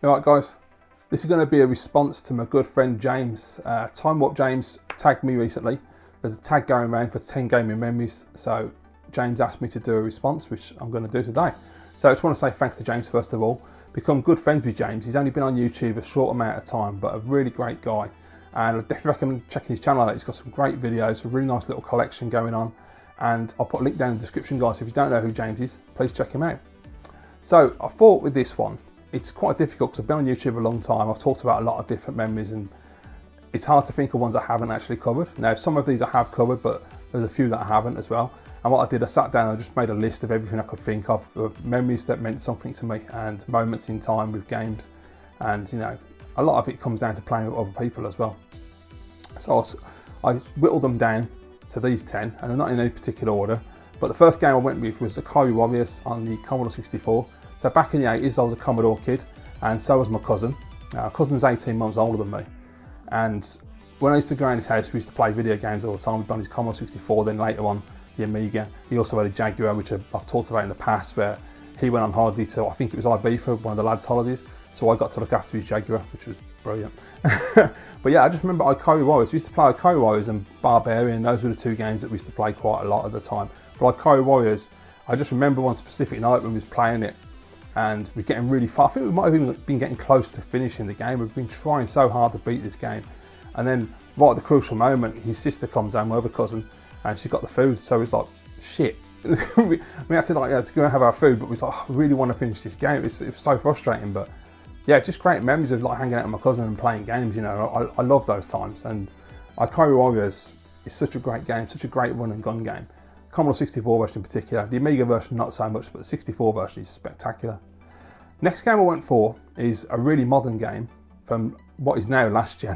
Alright guys, this is going to be a response to my good friend James. TimewarpJames tagged me recently. There's a tag going around for 10 gaming memories, so James asked me to do a response, which I'm going to do today. So I just want to say thanks to James first of all. Become good friends with James. He's only been on YouTube a short amount of time, but a really great guy. And I definitely recommend checking his channel out. He's got some great videos, a really nice little collection going on. And I'll put a link down in the description, guys. So if you don't know who James is, please check him out. So I thought with this one, it's quite difficult because I've been on YouTube a long time. I've talked about a lot of different memories and it's hard to think of ones I haven't actually covered. Now, some of these I have covered, but there's a few that I haven't as well. And what I did, I sat down and I just made a list of everything I could think of memories that meant something to me and moments in time with games. And, you know, a lot of it comes down to playing with other people as well. So I whittled them down to these 10, and they're not in any particular order. But the first game I went with was the Atari Warriors on the Commodore 64. So back in the 80s, I was a Commodore kid, and so was my cousin. Now, my cousin's 18 months older than me. And when I used to go around his house, we used to play video games all the time. We'd on his Commodore 64, then later on the Amiga. He also had a Jaguar, which I've talked about in the past, where he went on holiday to, I think it was Ibiza, one of the lads' holidays. So I got to look after his Jaguar, which was brilliant. But yeah, I just remember Atari Warriors. We used to play Atari Warriors and Barbarian. Those were the two games that we used to play quite a lot at the time. But Atari Warriors, I just remember one specific night when we was playing it, and we're getting really far. I think we might have even been getting close to finishing the game. We've been trying so hard to beat this game. And then right at the crucial moment, his sister comes home, my other cousin, and she's got the food. So it's like, shit. we had to to go and have our food, but we was like, oh, I really want to finish this game. It's so frustrating, but yeah, just great memories of like hanging out with my cousin and playing games, you know. I love those times. And Atari Warriors is such a great game, such a great run and gun game. Commodore 64 version in particular, the Amiga version not so much, but the 64 version is spectacular. Next game I went for is a really modern game from what is now last gen,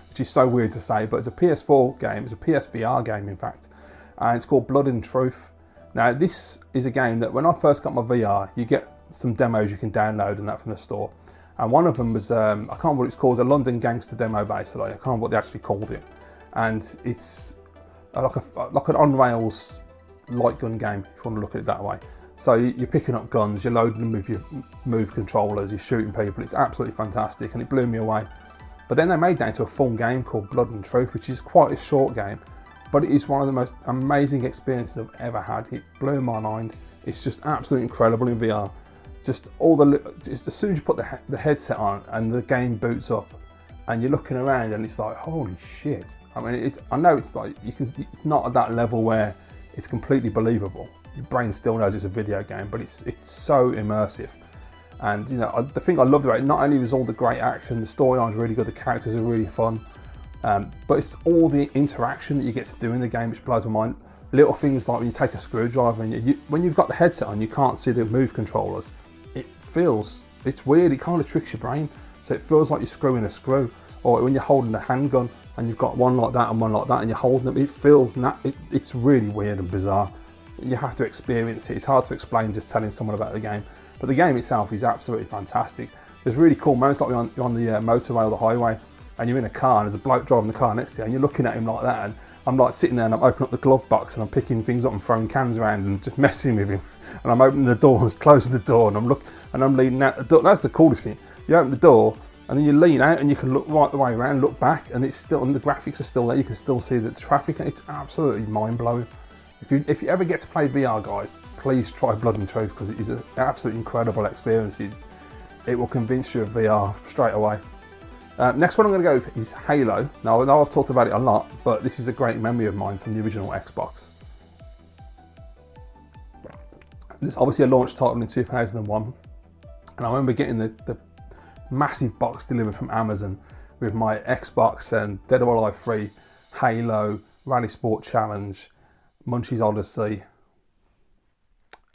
which is so weird to say, but it's a PS4 game, it's a PSVR game in fact, and it's called Blood and Truth. Now this is a game that when I first got my VR, you get some demos you can download and that from the store. And one of them was, I can't remember what it's called, a London Gangster demo basically, I can't remember what they actually called it. And it's like an on-rails light gun game, if you want to look at it that way. So you're picking up guns, you're loading them with your Move controllers, you're shooting people. It's absolutely fantastic and it blew me away. But then they made that into a full game called Blood and Truth, which is quite a short game, but it is one of the most amazing experiences I've ever had. It blew my mind. It's just absolutely incredible in VR. Just as soon as you put the headset on and the game boots up and you're looking around and it's like, holy shit. I mean, I know it's like, it's not at that level where it's completely believable. Your brain still knows it's a video game, but it's so immersive. And you know, the thing I loved about it, not only was all the great action, the storyline's really good, the characters are really fun, but it's all the interaction that you get to do in the game, which blows my mind. Little things like when you take a screwdriver and when you've got the headset on, you can't see the Move controllers. It's weird, it kind of tricks your brain. So it feels like you're screwing a screw. Or when you're holding a handgun and you've got one like that and one like that and you're holding them, it feels, it's really weird and bizarre. You have to experience it. It's hard to explain just telling someone about the game. But the game itself is absolutely fantastic. There's really cool moments like you're on the motorway or the highway and you're in a car and there's a bloke driving the car next to you and you're looking at him like that, and I'm like sitting there and I'm opening up the glove box and I'm picking things up and throwing cans around and just messing with him. And I'm opening the door and closing the door and I'm leaning out the door. That's the coolest thing. You open the door and then you lean out and you can look right the way around, look back, and it's still, and the graphics are still there. You can still see the traffic, and it's absolutely mind blowing. If you ever get to play VR, guys, please try Blood and Truth because it is an absolutely incredible experience. It will convince you of VR straight away. Next one I'm going to go with is Halo. Now I know I've talked about it a lot, but this is a great memory of mine from the original Xbox. There's obviously a launch title in 2001, and I remember getting the massive box delivered from Amazon with my Xbox and Dead or Alive 3, Halo, Rally Sport Challenge, Munchie's Odyssey.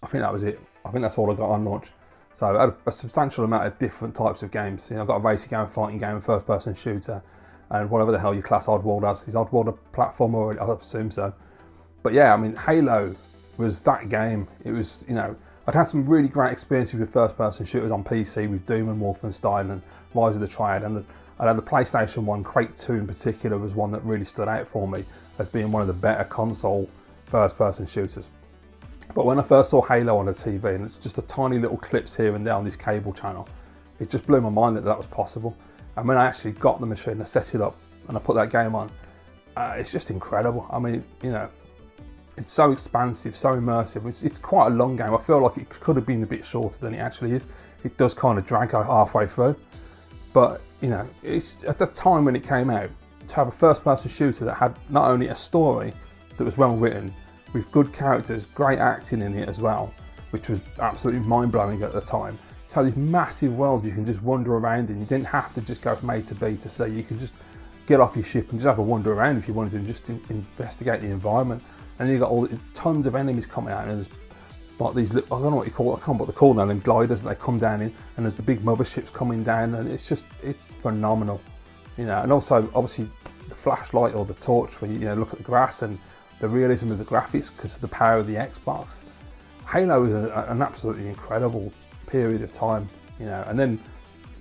I think that was it. I think that's all I got on launch. So I had a substantial amount of different types of games. You know, I've got a racing game, a fighting game, a first-person shooter, and whatever the hell you class Oddworld as. Is Oddworld a platformer? I assume so. But yeah, I mean, Halo was that game. It was, you know, I'd had some really great experiences with first-person shooters on PC with Doom and Wolfenstein and Rise of the Triad, and I had the PlayStation 1, Quake 2 in particular was one that really stood out for me as being one of the better console first-person shooters. But when I first saw Halo on the TV, and it's just a tiny little clips here and there on this cable channel, it just blew my mind that that was possible. And when I actually got the machine, I set it up and I put that game on, it's just incredible. I mean, you know, it's so expansive, so immersive. It's quite a long game. I feel like it could have been a bit shorter than it actually is. It does kind of drag out halfway through. But, you know, it's at the time when it came out, to have a first-person shooter that had not only a story that was well written, with good characters, great acting in it as well, which was absolutely mind-blowing at the time. To have this massive world you can just wander around in. You didn't have to just go from A to B to C. You could just get off your ship and just have a wander around if you wanted to, and just investigate the environment. And you got tons of enemies coming out, and there's like these, I don't know what you call it, I can't remember what they're called now, them gliders that they come down in, and there's the big motherships coming down, and it's phenomenal, you know. And also, obviously, the flashlight or the torch, when you know, look at the grass and the realism of the graphics because of the power of the Xbox. Halo is an absolutely incredible period of time, you know. And then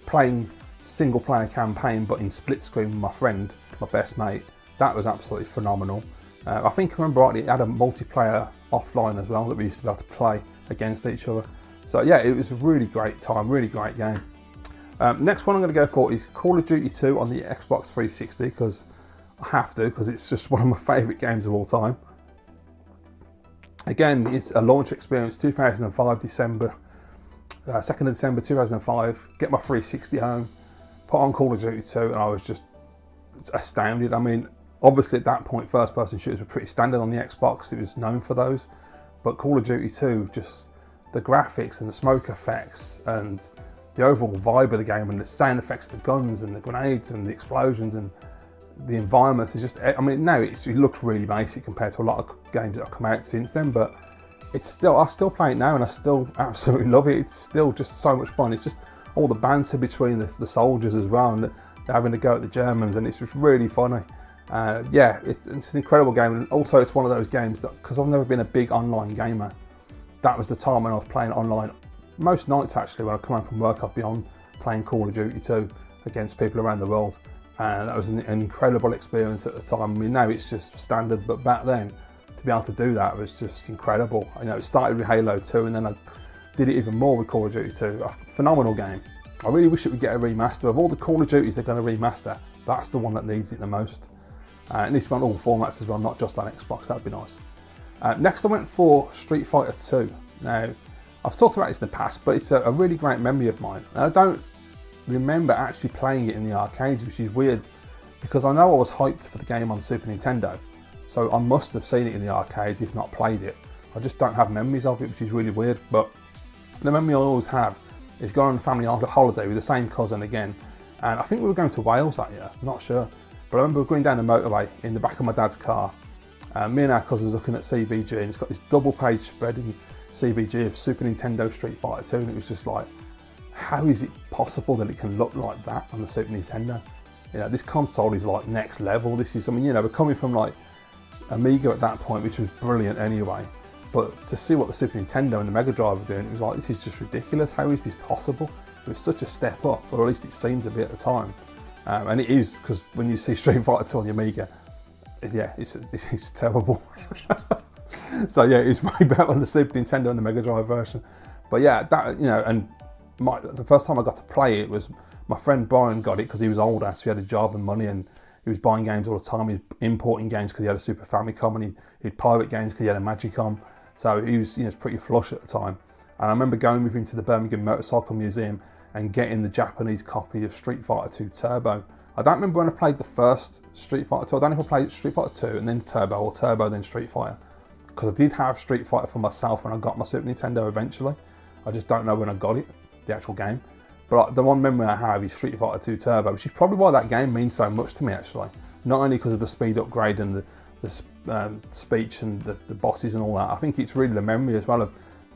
playing single player campaign but in split screen with my friend, my best mate, that was absolutely phenomenal. I think I remember rightly, it had a multiplayer offline as well that we used to be able to play against each other. So yeah, it was a really great time, really great game. Next one I'm going to go for is Call of Duty 2 on the Xbox 360, because I have to, because it's just one of my favourite games of all time. Again, it's a launch experience, 2005 December, 2nd of December 2005, get my 360 home, put on Call of Duty 2, and I was just astounded. I mean, obviously at that point first person shooters were pretty standard on the Xbox, it was known for those, but Call of Duty 2, just the graphics and the smoke effects and the overall vibe of the game and the sound effects of the guns and the grenades and the explosions and the environments is just, I mean, now it looks really basic compared to a lot of games that have come out since then, but it's still, I still play it now and I still absolutely love it. It's still just so much fun. It's just all the banter between the soldiers as well, and they're having to go at the Germans, and it's just really funny. Yeah, it's an incredible game, and also it's one of those games that, because I've never been a big online gamer, that was the time when I was playing online. Most nights actually, when I come home from work, I'd be on playing Call of Duty 2 against people around the world, and that was an incredible experience at the time. I mean, now it's just standard, but back then, to be able to do that was just incredible. You know, it started with Halo 2, and then I did it even more with Call of Duty 2. A phenomenal game. I really wish it would get a remaster. Of all the Call of Duties they're going to remaster, that's the one that needs it the most. And this one on all formats as well, not just on Xbox, that'd be nice. Next I went for Street Fighter 2. Now, I've talked about this in the past, but it's a really great memory of mine. And I don't remember actually playing it in the arcades, which is weird, because I know I was hyped for the game on Super Nintendo, so I must have seen it in the arcades, if not played it. I just don't have memories of it, which is really weird, but the memory I always have is going on a family holiday with the same cousin again, and I think we were going to Wales that year, I'm not sure. But I remember going down the motorway in the back of my dad's car, me and our cousins looking at CBG, and it's got this double page spread in CBG of Super Nintendo Street Fighter 2, and it was just like, how is it possible that it can look like that on the Super Nintendo? You know, this console is like next level. This is, I mean, you know, we're coming from like Amiga at that point, which was brilliant anyway, but to see what the Super Nintendo and the Mega Drive were doing, it was like, this is just ridiculous. How is this possible? It was such a step up, or at least it seemed to be at the time. And it is, because when you see Street Fighter 2 on the Amiga, it's terrible. So yeah, it's way better on the Super Nintendo and the Mega Drive version. But yeah, that, you know, and the first time I got to play it was my friend Brian got it because he was older, so he had a job and money, and he was buying games all the time. He was importing games because he had a Super Famicom, and he'd pirate games because he had a Magicom. So he was, you know, pretty flush at the time. And I remember going with him to the Birmingham Motorcycle Museum and getting the Japanese copy of Street Fighter 2 Turbo. I don't remember when I played the first Street Fighter 2. I don't know if I played Street Fighter 2 and then Turbo, or Turbo then Street Fighter, because I did have Street Fighter for myself when I got my Super Nintendo eventually. I just don't know when I got it, the actual game. But the one memory I have is Street Fighter 2 Turbo, which is probably why that game means so much to me actually. Not only because of the speed upgrade and the speech and the bosses and all that. I think it's really the memory as well of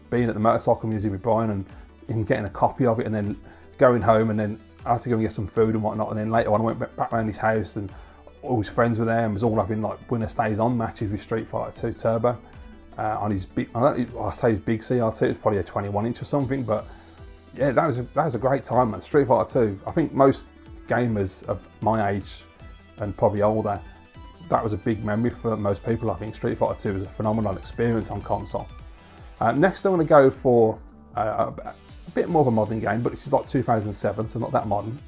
being at the Motorcycle Museum with Brian and getting a copy of it, and then going home, and then I had to go and get some food and whatnot, and then later on I went back around his house and all his friends were there and was all having like winner stays on matches with Street Fighter 2 Turbo on his big, I say his big CRT, it was probably a 21-inch or something, but yeah, that was a great time, man. Street Fighter 2, I think most gamers of my age and probably older, that was a big memory for most people. I think Street Fighter 2 was a phenomenal experience on console. Next I'm going to go for a bit more of a modern game, but this is like 2007, so not that modern.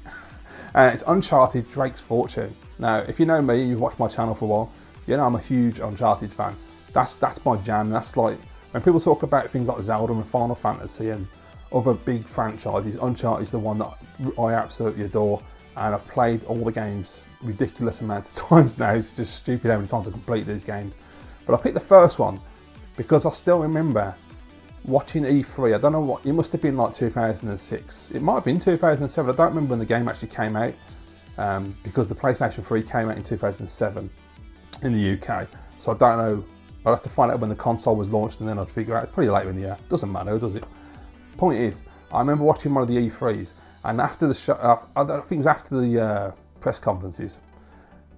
And it's Uncharted Drake's Fortune. Now, if you know me, you've watched my channel for a while, you know I'm a huge Uncharted fan. That's my jam. That's like, when people talk about things like Zelda and Final Fantasy and other big franchises, Uncharted is the one that I absolutely adore. And I've played all the games ridiculous amounts of times now. It's just stupid how many times I complete these games. But I picked the first one because I still remember watching E3. I don't know what, it must have been like 2006. It might have been 2007. I don't remember when the game actually came out, because the PlayStation 3 came out in 2007 in the UK. So I don't know. I'll have to find out when the console was launched and then I'd figure out. It's pretty late in the year. Doesn't matter, does it? Point is, I remember watching one of the E3s. And after the show, I think it was after the press conferences,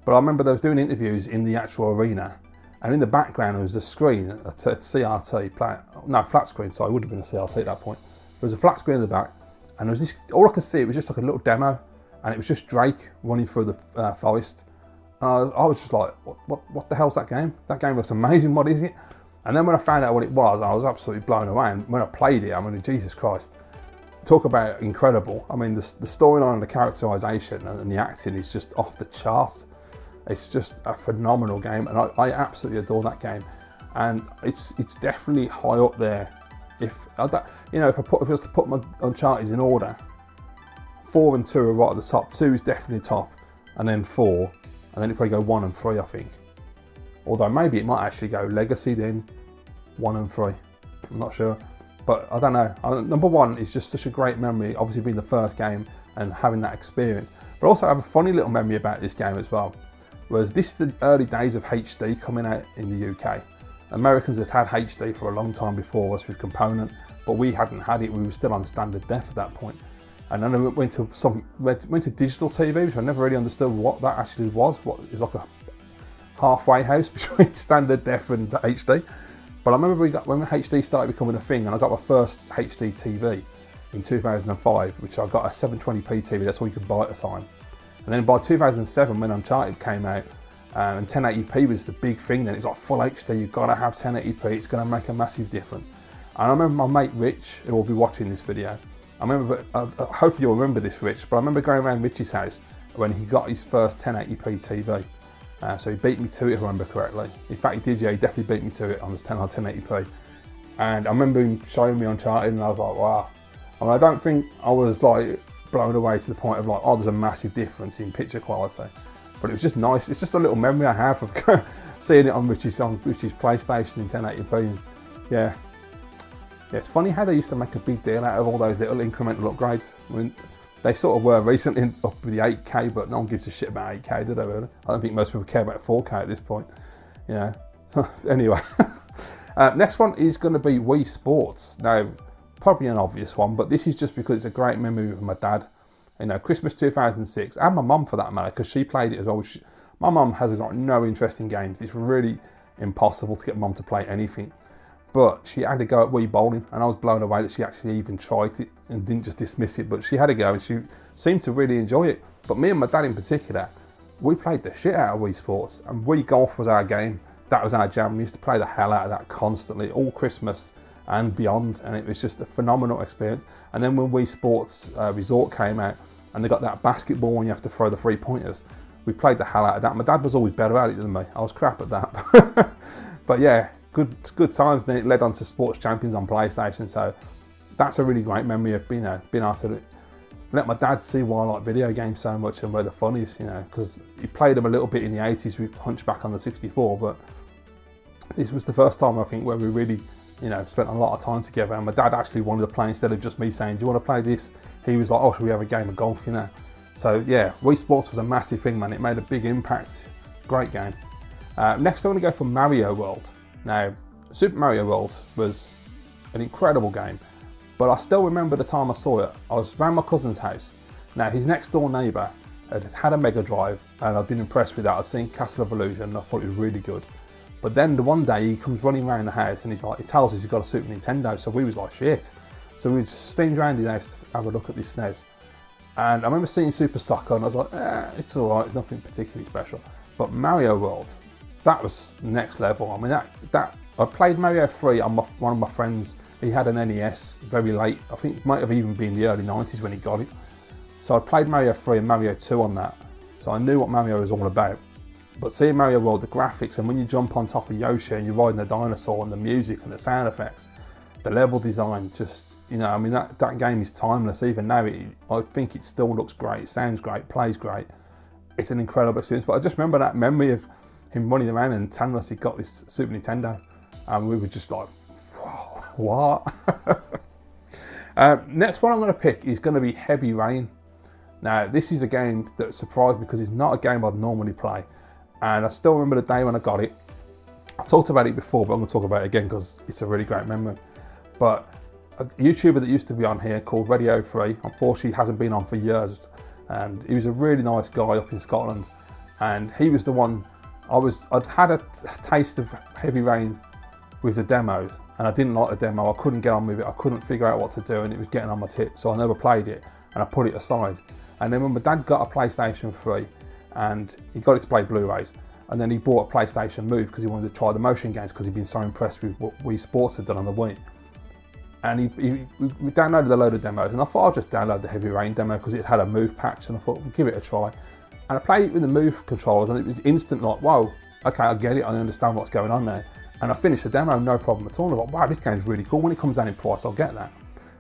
but I remember they was doing interviews in the actual arena, and in the background there was a screen, a CRT, flat screen, sorry, it would have been a CRT at that point. There was a flat screen in the back, and there was this, all I could see, it was just like a little demo, and it was just Drake running through the forest. And I was just like, what the hell's that game? That game looks amazing, what is it? And then when I found out what it was, I was absolutely blown away, and when I played it, I mean, Jesus Christ. Talk about incredible. I mean, the storyline and the characterization and the acting is just off the charts. It's just a phenomenal game, and I absolutely adore that game. And it's definitely high up there. If I was to put my Uncharted in order, 4 and 2 are right at the top. 2 is definitely top, and then 4, and then it'd probably go 1 and 3, I think. Although maybe it might actually go Legacy then, 1 and 3. I'm not sure. But I don't know, number 1 is just such a great memory, obviously being the first game and having that experience. But also I have a funny little memory about this game as well, was this is the early days of HD coming out in the UK. Americans had had HD for a long time before us with Component, but we hadn't had it, we were still on standard def at that point. And then I went to digital TV, which I never really understood what that actually was. What is like a halfway house between standard def and HD. But I remember when HD started becoming a thing, and I got my first HD TV in 2005, which I got a 720p TV, that's all you could buy at the time. And then by 2007, when Uncharted came out, and 1080p was the big thing then, it's like full HD, you've got to have 1080p, it's going to make a massive difference. And I remember my mate Rich, who will be watching this video, I remember, hopefully you'll remember this Rich, but I remember going around Rich's house when he got his first 1080p TV. So he beat me to it, if I remember correctly. In fact, he did, yeah, he definitely beat me to it on the 1080p. And I remember him showing me Uncharted, and I was like, wow. I mean, I don't think I was like blown away to the point of like, oh, there's a massive difference in picture quality. But it was just nice. It's just a little memory I have of seeing it on Rich's PlayStation in 1080p. And yeah, it's funny how they used to make a big deal out of all those little incremental upgrades. I mean, they sort of were recently up with the 8K, but no one gives a shit about 8K, do they really? I don't think most people care about 4K at this point, you know. Anyway, next one is going to be Wii Sports. Now, probably an obvious one, but this is just because it's a great memory with my dad. You know, Christmas 2006, and my mum for that matter, because she played it as well. My mum has got no interest in games. It's really impossible to get mum to play anything. But she had to go at Wii Bowling, and I was blown away that she actually even tried it and didn't just dismiss it, but she had a go and she seemed to really enjoy it. But me and my dad in particular, we played the shit out of Wii Sports, and Wii Golf was our game. That was our jam. We used to play the hell out of that constantly, all Christmas and beyond, and it was just a phenomenal experience. And then when Wii Sports Resort came out, and they got that basketball when you have to throw the 3-pointers, we played the hell out of that. My dad was always better at it than me. I was crap at that. But yeah, good times. Then it led on to Sports Champions on PlayStation, so that's a really great memory of being able to let my dad see why I like video games so much and where the fun is, you know, because he played them a little bit in the 80s with Hunchback on the 64, but this was the first time I think where we really, you know, spent a lot of time together, and my dad actually wanted to play instead of just me saying, do you want to play this? He was like, oh, should we have a game of golf, you know? So yeah, Wii Sports was a massive thing, man. It made a big impact. Great game. Next I'm going to go for Mario World. Now, Super Mario World was an incredible game, but I still remember the time I saw it. I was around my cousin's house. Now, his next door neighbour had a Mega Drive, and I'd been impressed with that. I'd seen Castle of Illusion, and I thought it was really good. But then the one day he comes running around the house, and he tells us he's got a Super Nintendo, so we was like, shit. So we just steamed around his house to have a look at this SNES. And I remember seeing Super Soccer, and I was like, it's all right, it's nothing particularly special. But Mario World, that was next level. I mean, that I played Mario 3 on one of my friends. He had an NES very late. I think it might have even been the early 90s when he got it. So I played Mario 3 and Mario 2 on that. So I knew what Mario was all about. But seeing Mario World, the graphics, and when you jump on top of Yoshi and you're riding a dinosaur, and the music and the sound effects, the level design, just, you know, I mean, that game is timeless. Even now, I think it still looks great, it sounds great, plays great. It's an incredible experience. But I just remember that memory of him running around and telling us he got this Super Nintendo. And we were just like, whoa, what? Next one I'm going to pick is going to be Heavy Rain. Now, this is a game that surprised me because it's not a game I'd normally play. And I still remember the day when I got it. I talked about it before, but I'm going to talk about it again because it's a really great memory. But a YouTuber that used to be on here called Radio 3, unfortunately hasn't been on for years. And he was a really nice guy up in Scotland. And he was the one, I'd had a taste of Heavy Rain with the demos, and I didn't like the demo. I couldn't get on with it. I couldn't figure out what to do, and it was getting on my tit. So I never played it, and I put it aside. And then when my dad got a PlayStation 3, and he got it to play Blu-rays, and then he bought a PlayStation Move because he wanted to try the motion games because he'd been so impressed with what Wii Sports had done on the Wii. And we downloaded a load of demos, and I thought I'll just download the Heavy Rain demo because it had a Move patch, and I thought, we'll give it a try. And I played it with the Move controllers, and it was instant like, whoa, okay, I get it, I understand what's going on there. And I finished the demo, no problem at all. I thought, wow, this game's really cool. When it comes down in price, I'll get that.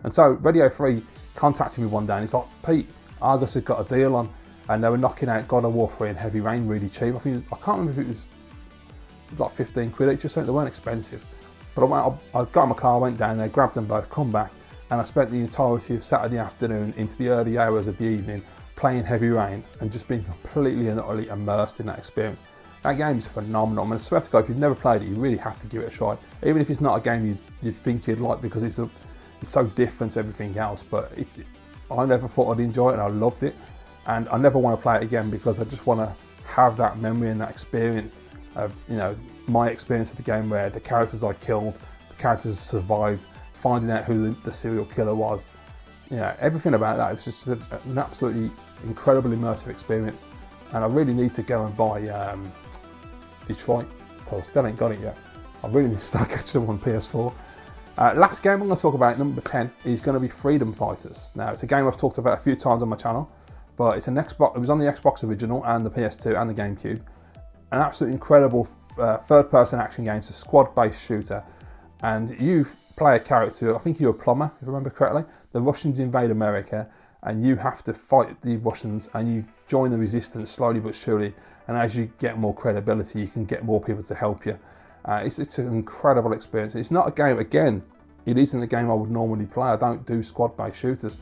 And so Radio 3 contacted me one day, and he's like, Pete, Argus had got a deal on, and they were knocking out God of War 3 and Heavy Rain really cheap. I can't remember if it was like 15 quid each or something. They weren't expensive. But I got in my car, went down there, grabbed them both, come back, and I spent the entirety of Saturday afternoon into the early hours of the evening playing Heavy Rain and just being completely and utterly immersed in that experience. That game is phenomenal. I mean, I swear to God, if you've never played it, you really have to give it a try. Even if it's not a game you'd think you'd like, because it's so different to everything else. But I never thought I'd enjoy it, and I loved it. And I never want to play it again because I just want to have that memory and that experience of, you know, my experience of the game where the characters I killed, the characters survived, finding out who the serial killer was. You know, everything about that. It was just an absolutely incredible immersive experience. And I really need to go and buy Detroit. I still ain't got it yet. I really need to start catching them on PS4. Last game I'm going to talk about, number 10, is going to be Freedom Fighters. Now, it's a game I've talked about a few times on my channel, but it's an Xbox. It was on the Xbox original and the PS2 and the GameCube. An absolutely incredible third-person action game. It's a squad-based shooter, and you play a character. I think you're a plumber, if I remember correctly. The Russians invade America, and you have to fight the Russians, and you join the resistance slowly but surely. And as you get more credibility, you can get more people to help you. It's an incredible experience. It's not a game, again, it isn't a game I would normally play. I don't do squad-based shooters,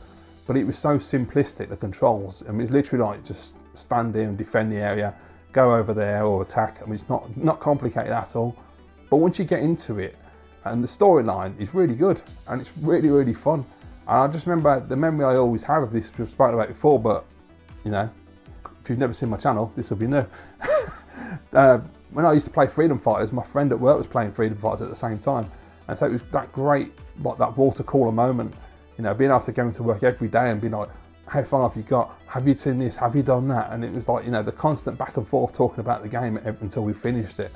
but it was so simplistic, the controls. I mean, it's literally like just stand there and defend the area, go over there or attack. I mean, it's not complicated at all. But once you get into it, and the storyline is really good, and it's really, really fun. And I just remember the memory I always have of this, we've spoken about before, but, you know, if you've never seen my channel, this will be new. When I used to play Freedom Fighters, my friend at work was playing Freedom Fighters at the same time. And so it was that great, like that water cooler moment, you know, being able to go into work every day and be like, how far have you got? Have you seen this? Have you done that? And it was like, you know, the constant back and forth talking about the game until we finished it.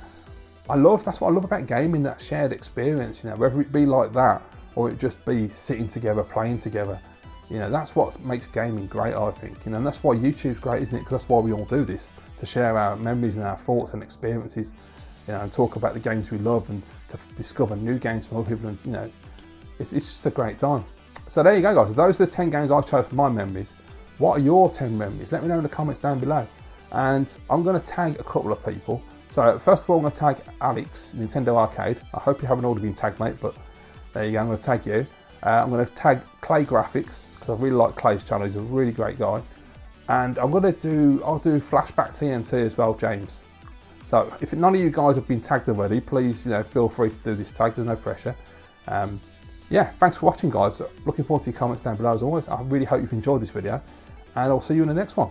That's what I love about gaming, that shared experience, you know, whether it be like that or it just be sitting together, playing together. You know, that's what makes gaming great, I think. You know, and that's why YouTube's great, isn't it? Because that's why we all do this, to share our memories and our thoughts and experiences, you know, and talk about the games we love and to discover new games from other people. And, you know, it's just a great time. So there you go, guys. Those are the 10 games I've chose for my memories. What are your 10 memories? Let me know in the comments down below. And I'm going to tag a couple of people. So first of all, I'm going to tag Alex, Nintendo Arcade. I hope you haven't already been tagged, mate, but there you go. I'm going to tag you. I'm going to tag Clay Graphics, because I really like Clay's channel. He's a really great guy. And I'll do Flashback TNT as well, James. So if none of you guys have been tagged already, please, you know, feel free to do this tag. There's no pressure. Yeah, thanks for watching, guys. Looking forward to your comments down below as always. I really hope you've enjoyed this video, and I'll see you in the next one.